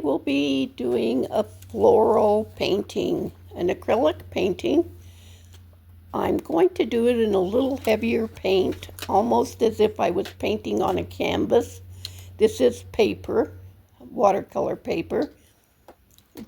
will be doing a floral painting, an acrylic painting. I'm going to do it in a little heavier paint, almost as if I was painting on a canvas. This is paper, watercolor paper,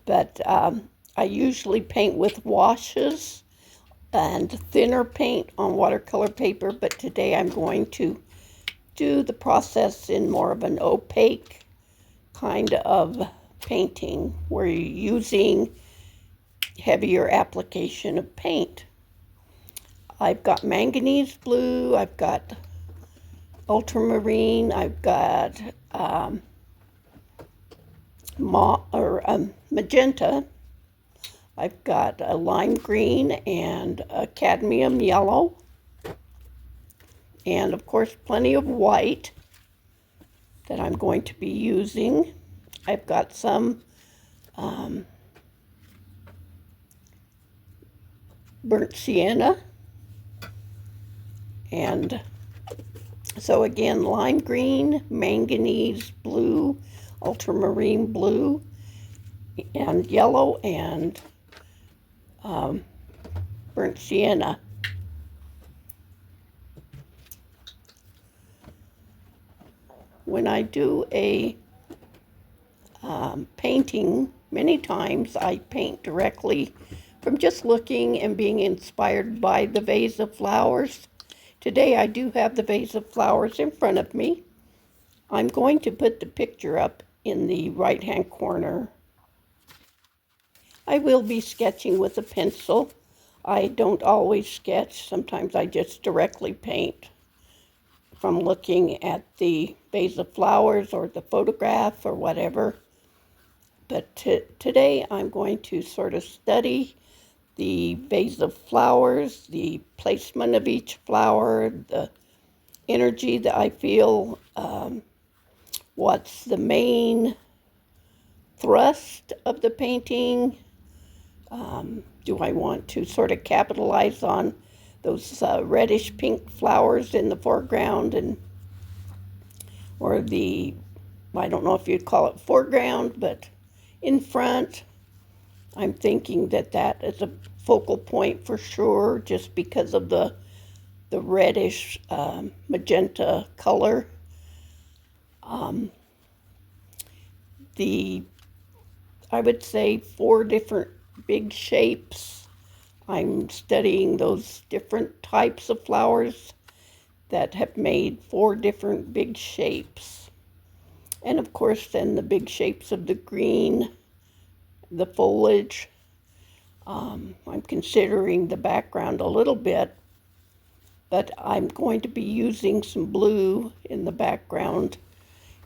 but I usually paint with washes and thinner paint on watercolor paper, but today I'm going to do the process in more of an opaque kind of painting where you're using heavier application of paint. I've got manganese blue, I've got ultramarine, I've got magenta, I've got a lime green and a cadmium yellow, and of course plenty of white that I'm going to be using. I've got some burnt sienna, and so again, lime green, manganese blue, ultramarine blue, and yellow, and burnt sienna. When I do a painting, many times I paint directly from just looking and being inspired by the vase of flowers. Today I do have the vase of flowers in front of me. I'm going to put the picture up in the right-hand corner. I will be sketching with a pencil. I don't always sketch. Sometimes I just directly paint from looking at the vase of flowers or the photograph or whatever. But today I'm going to sort of study the vase of flowers, the placement of each flower, the energy that I feel, what's the main thrust of the painting. Do I want to sort of capitalize on those reddish pink flowers in the foreground, or the, I don't know if you'd call it foreground, but in front? I'm thinking that that is a focal point for sure, just because of the reddish magenta color. I would say 4 different big shapes. I'm studying those different types of flowers that have made 4 different big shapes. And of course then the big shapes of the green, the foliage. I'm considering the background a little bit, but I'm going to be using some blue in the background.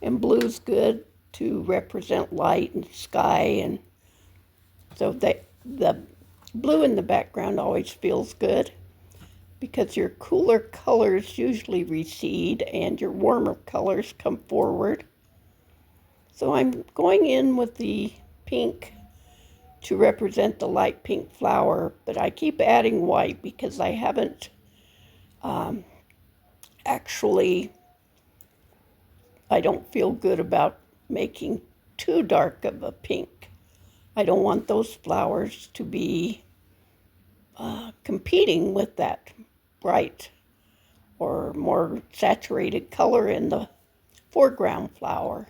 And blue's good to represent light and sky, and so the blue in the background always feels good because your cooler colors usually recede and your warmer colors come forward. So I'm going in with the pink to represent the light pink flower, but I keep adding white because I haven't I don't feel good about making too dark of a pink. I don't want those flowers to be competing with that bright or more saturated color in the foreground flower.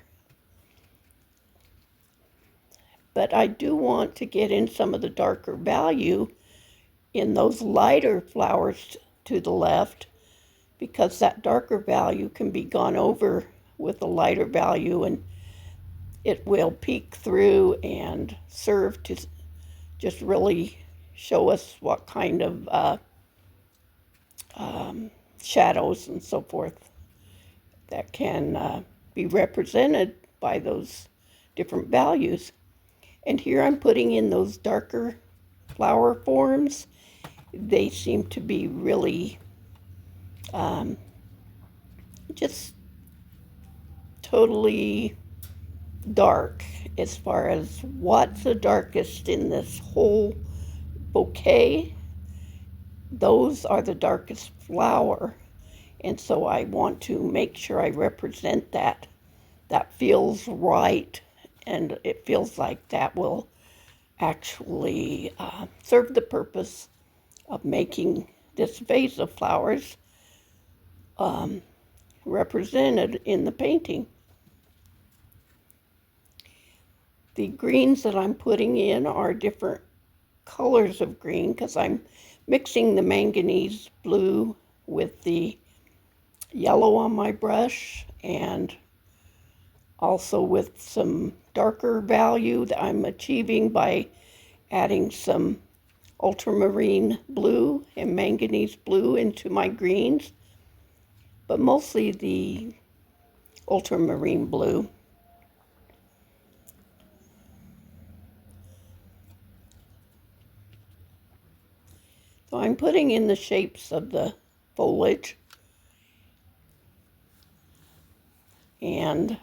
But I do want to get in some of the darker value in those lighter flowers to the left, because that darker value can be gone over with the lighter value, and it will peek through and serve to just really show us what kind of shadows and so forth that can be represented by those different values. And here I'm putting in those darker flower forms. They seem to be really just totally dark as far as what's the darkest in this whole bouquet. Those are the darkest flower, and so I want to make sure I represent that. That feels right and it feels like that will actually serve the purpose of making this vase of flowers represented in the painting. The greens that I'm putting in are different colors of green because I'm mixing the manganese blue with the yellow on my brush, and also with some darker value that I'm achieving by adding some ultramarine blue and manganese blue into my greens, but mostly the ultramarine blue. So I'm putting in the shapes of the foliage and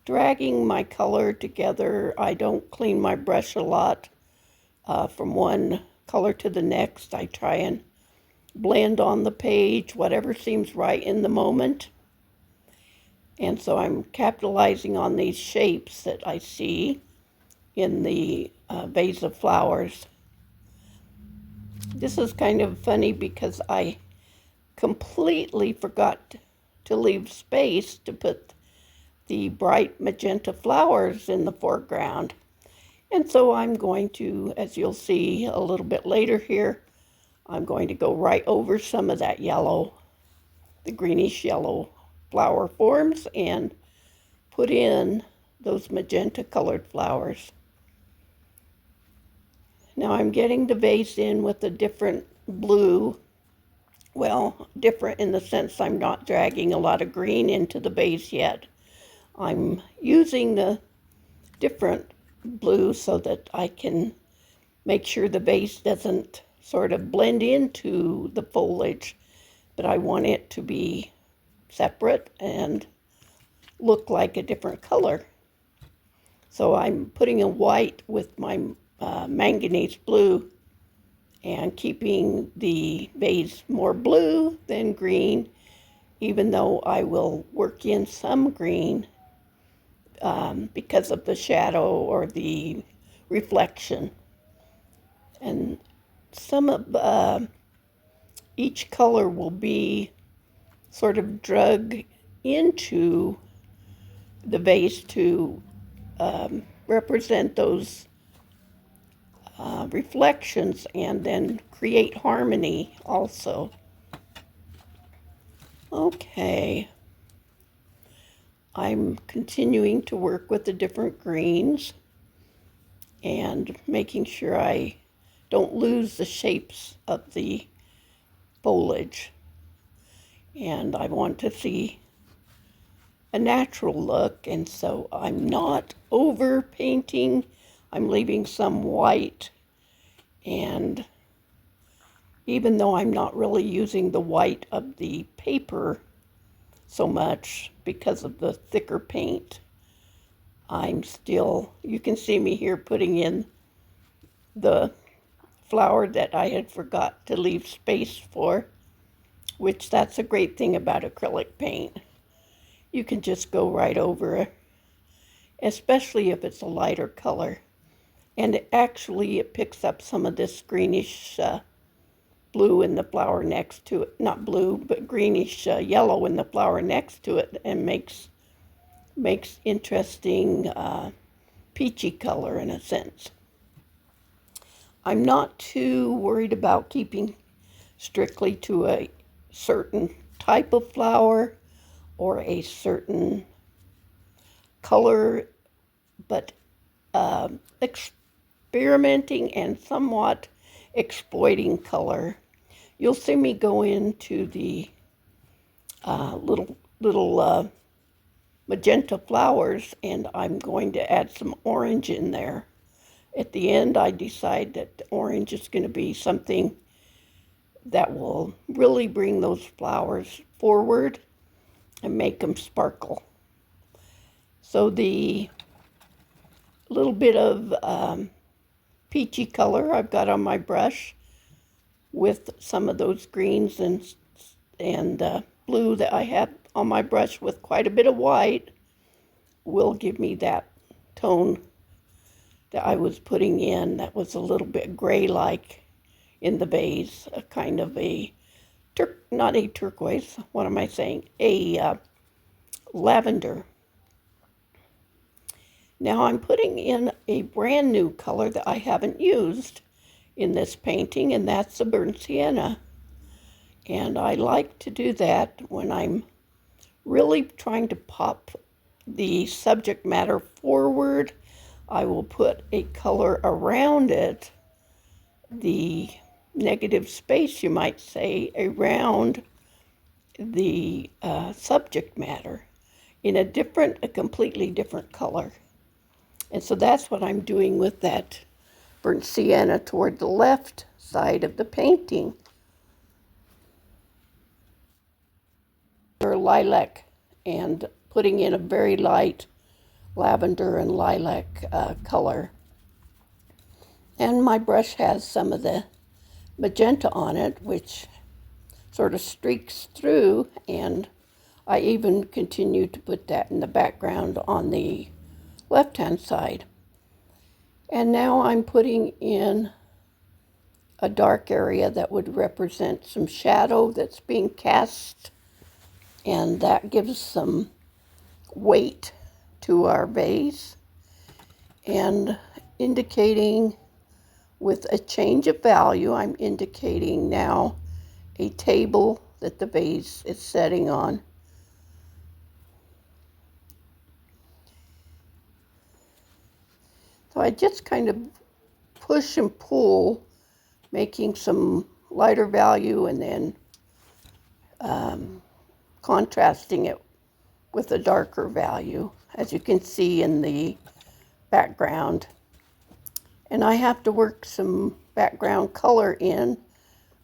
dragging my color together. I don't clean my brush a lot from one color to the next. I try and blend on the page whatever seems right in the moment. And so I'm capitalizing on these shapes that I see in the vase of flowers. This is kind of funny because I completely forgot to leave space to put the bright magenta flowers in the foreground. And so I'm going to, as you'll see a little bit later here, I'm going to go right over some of that yellow, the greenish yellow flower forms, and put in those magenta colored flowers. Now I'm getting the vase in with a different blue. Well, different in the sense I'm not dragging a lot of green into the vase yet. I'm using the different blue so that I can make sure the vase doesn't sort of blend into the foliage, but I want it to be separate and look like a different color. So I'm putting a white with my manganese blue and keeping the vase more blue than green, even though I will work in some green because of the shadow or the reflection. And some of each color will be sort of drug into the vase to represent those reflections and then create harmony also. Okay. I'm continuing to work with the different greens and making sure I don't lose the shapes of the foliage. And I want to see a natural look, and so I'm not over painting. I'm leaving some white, and even though I'm not really using the white of the paper so much because of the thicker paint, I'm still, you can see me here putting in the flower that I had forgot to leave space for, which that's a great thing about acrylic paint. You can just go right over it, especially if it's a lighter color. And it picks up some of this greenish blue in the flower next to it. Not blue, but greenish yellow in the flower next to it, and makes interesting peachy color in a sense. I'm not too worried about keeping strictly to a certain type of flower or a certain color, but experimenting and somewhat exploiting color. You'll see me go into the little magenta flowers, and I'm going to add some orange in there. At the end, I decide that orange is going to be something that will really bring those flowers forward and make them sparkle. So the little bit of peachy color I've got on my brush with some of those greens and blue that I have on my brush with quite a bit of white will give me that tone that I was putting in that was a little bit gray-like in the vase, a kind of a, not a turquoise, what am I saying, a lavender. Now I'm putting in a brand new color that I haven't used in this painting, and that's the burnt sienna. And I like to do that when I'm really trying to pop the subject matter forward. I will put a color around it, the negative space, you might say, around the subject matter in a completely different color. And so that's what I'm doing with that burnt sienna toward the left side of the painting. Or lilac, and putting in a very light lavender and lilac color. And my brush has some of the magenta on it, which sort of streaks through, and I even continue to put that in the background on the left-hand side. And now I'm putting in a dark area that would represent some shadow that's being cast, and that gives some weight to our vase, and indicating with a change of value, I'm indicating now a table that the vase is setting on. So I just kind of push and pull, making some lighter value and then contrasting it with a darker value, as you can see in the background. And I have to work some background color in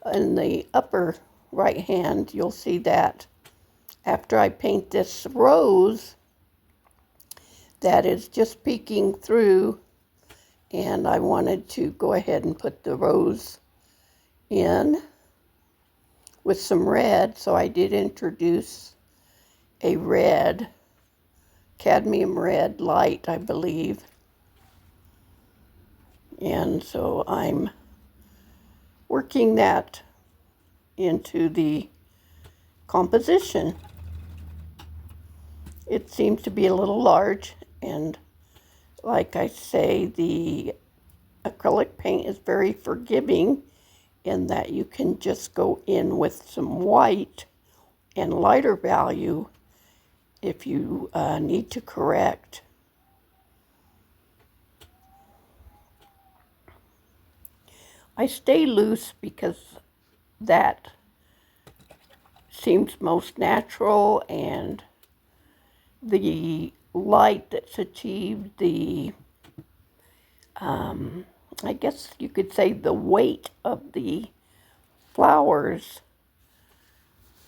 the upper right hand. You'll see that after I paint this rose that is just peeking through, and I wanted to go ahead and put the rose in with some red, so I did introduce a red, cadmium red light, I believe. And so I'm working that into the composition. It seems to be a little large, and like I say, the acrylic paint is very forgiving in that you can just go in with some white and lighter value if you need to correct. I stay loose because that seems most natural, and the light that's achieved, the I guess you could say the weight of the flowers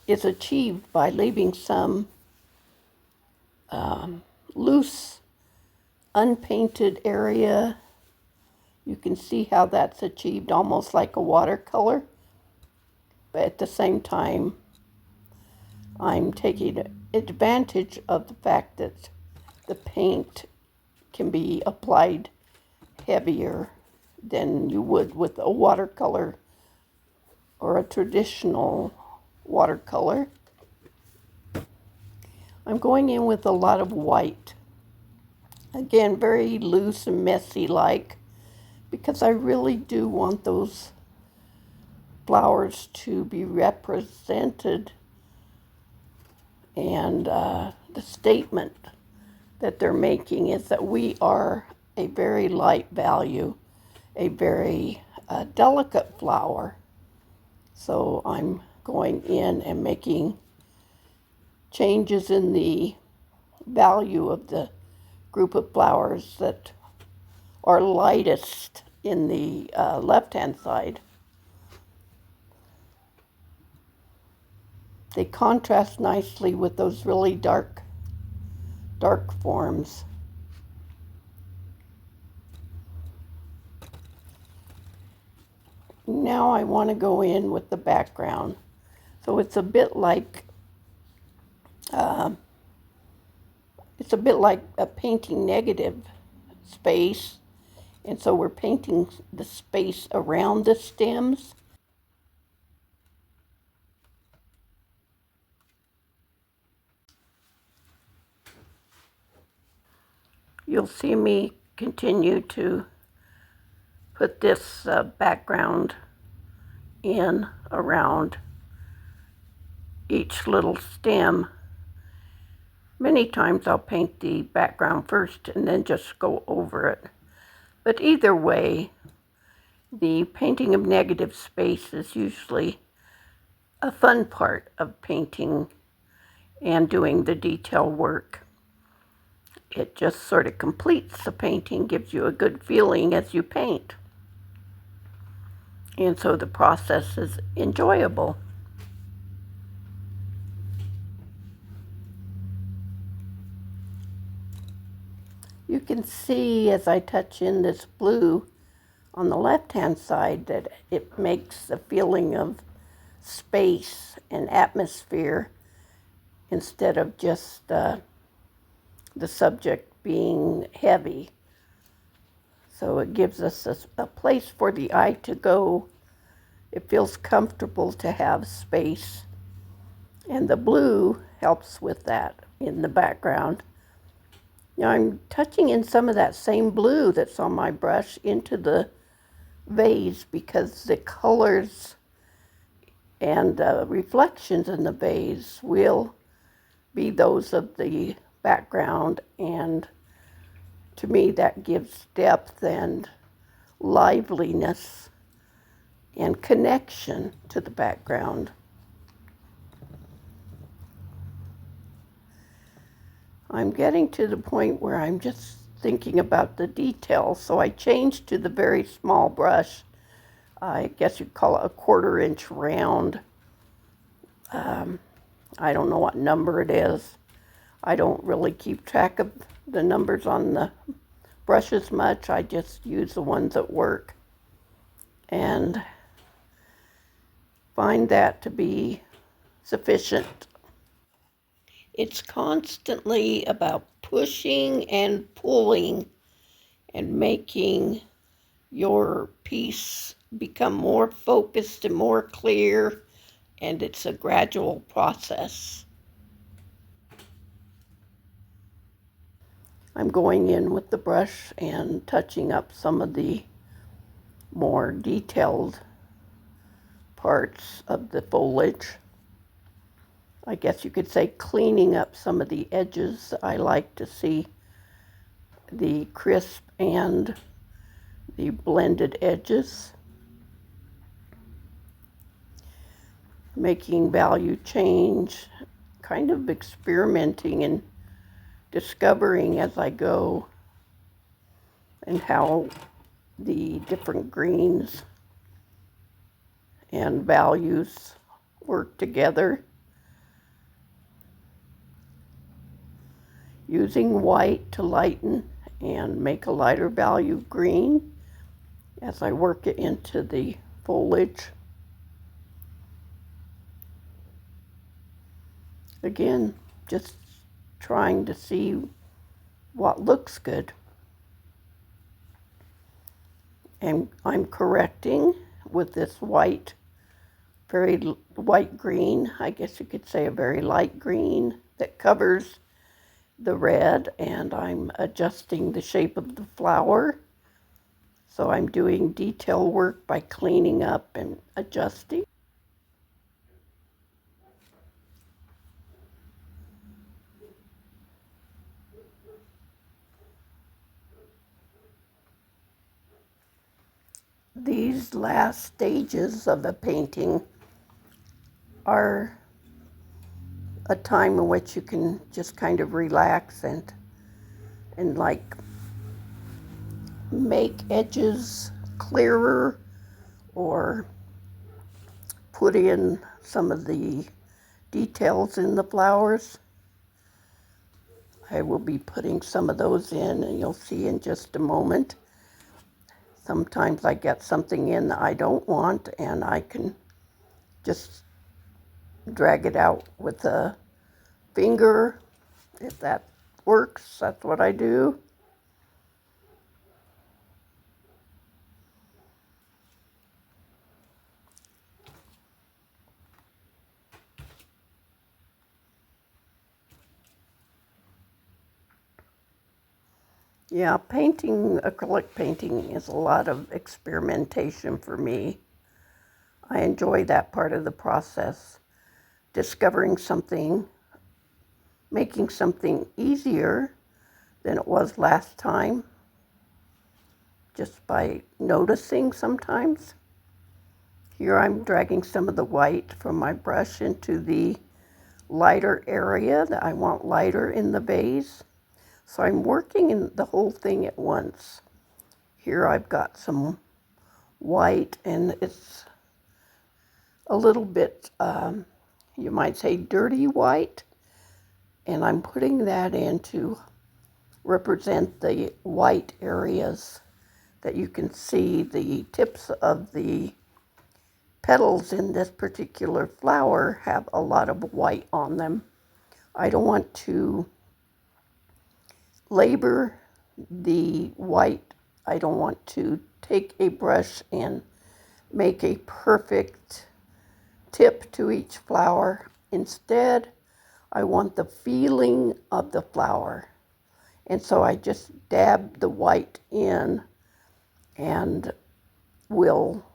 is achieved by leaving some loose, unpainted area. You can see how that's achieved almost like a watercolor, but at the same time, I'm taking advantage of the fact that the paint can be applied heavier than you would with a watercolor or a traditional watercolor. I'm going in with a lot of white. Again, very loose and messy like, because I really do want those flowers to be represented, and the statement that they're making is that we are a very light value, a very delicate flower. So I'm going in and making changes in the value of the group of flowers that are lightest in the left-hand side. They contrast nicely with those really dark forms. Now I want to go in with the background. So it's a bit like a painting negative space, and so we're painting the space around the stems. You'll see me continue to put this background in around each little stem. Many times I'll paint the background first and then just go over it. But either way, the painting of negative space is usually a fun part of painting and doing the detail work. It just sort of completes the painting, gives you a good feeling as you paint. And so the process is enjoyable. You can see as I touch in this blue on the left-hand side that it makes a feeling of space and atmosphere instead of just the subject being heavy. So it gives us a place for the eye to go. It feels comfortable to have space. And the blue helps with that in the background. Now I'm touching in some of that same blue that's on my brush into the vase because the colors and reflections in the vase will be those of the background, and to me that gives depth and liveliness and connection to the background. I'm getting to the point where I'm just thinking about the details, so I changed to the very small brush. I guess you'd call it a 1/4 inch round. I don't know what number it is. I don't really keep track of the numbers on the brushes much. I just use the ones that work and find that to be sufficient. It's constantly about pushing and pulling and making your piece become more focused and more clear, and it's a gradual process. I'm going in with the brush and touching up some of the more detailed parts of the foliage. I guess you could say cleaning up some of the edges. I like to see the crisp and the blended edges. Making value change, kind of experimenting and discovering as I go and how the different greens and values work together. Using white to lighten and make a lighter value green as I work it into the foliage. Again, just trying to see what looks good. And I'm correcting with this white, very white green, I guess you could say a very light green that covers the red, and I'm adjusting the shape of the flower. So I'm doing detail work by cleaning up and adjusting. These last stages of a painting are a time in which you can just kind of relax and like make edges clearer or put in some of the details in the flowers. I will be putting some of those in, and you'll see in just a moment. Sometimes I get something in that I don't want, and I can just drag it out with a finger. If that works, that's what I do. Yeah, painting, acrylic painting is a lot of experimentation for me. I enjoy that part of the process. Discovering something, making something easier than it was last time, just by noticing sometimes. Here I'm dragging some of the white from my brush into the lighter area that I want lighter in the vase. So I'm working in the whole thing at once. Here I've got some white, and it's a little bit, you might say, dirty white, and I'm putting that in to represent the white areas that you can see. The tips of the petals in this particular flower have a lot of white on them. I don't want to labor the white. I don't want to take a brush and make a perfect tip to each flower. Instead, I want the feeling of the flower. And so I just dab the white in and will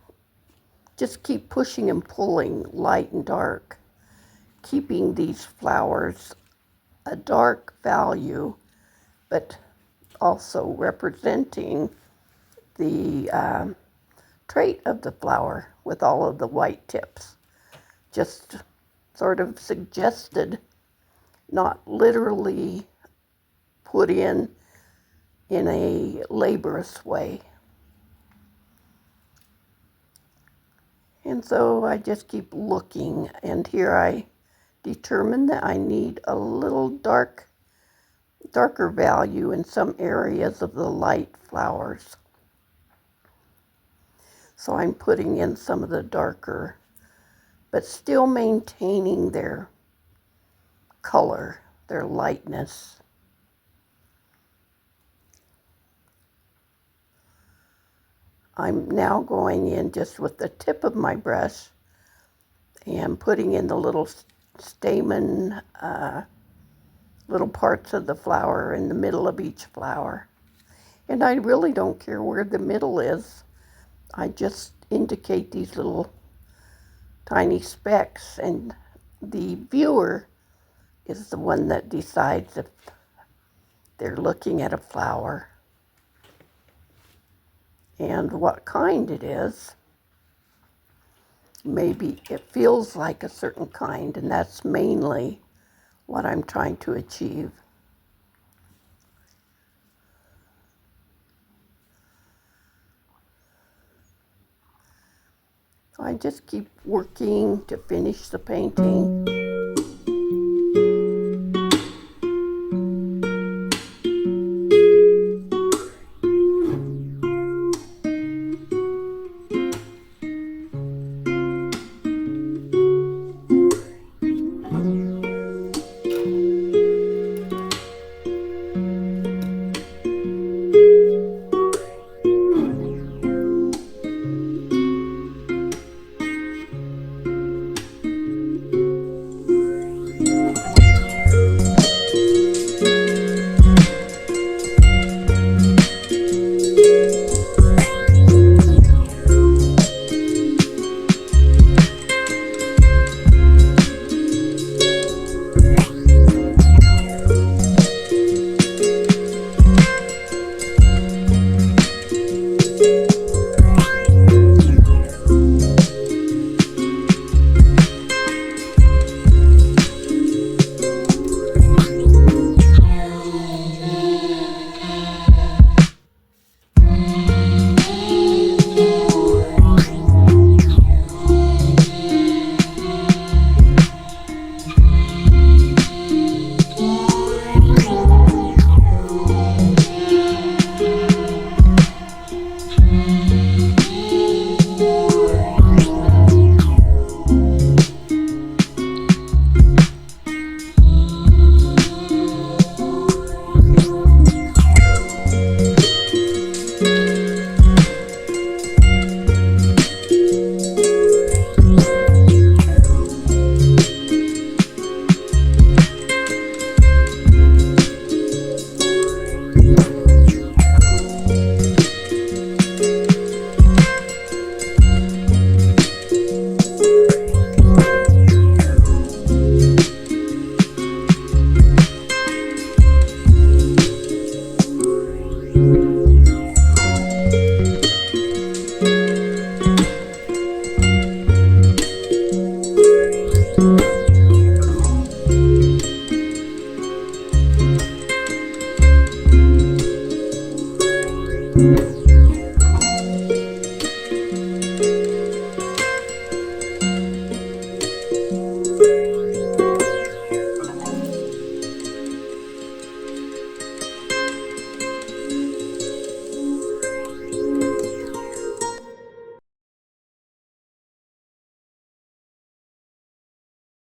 just keep pushing and pulling light and dark, keeping these flowers a dark value, but also representing the trait of the flower with all of the white tips. Just sort of suggested, not literally put in a laborious way. And so I just keep looking, and here I determine that I need a little darker value in some areas of the light flowers. So I'm putting in some of the darker, but still maintaining their color, their lightness. I'm now going in just with the tip of my brush and putting in the little stamen, little parts of the flower in the middle of each flower. And I really don't care where the middle is. I just indicate these little tiny specks, and the viewer is the one that decides if they're looking at a flower and what kind it is. Maybe it feels like a certain kind, and that's mainly what I'm trying to achieve. So I just keep working to finish the painting.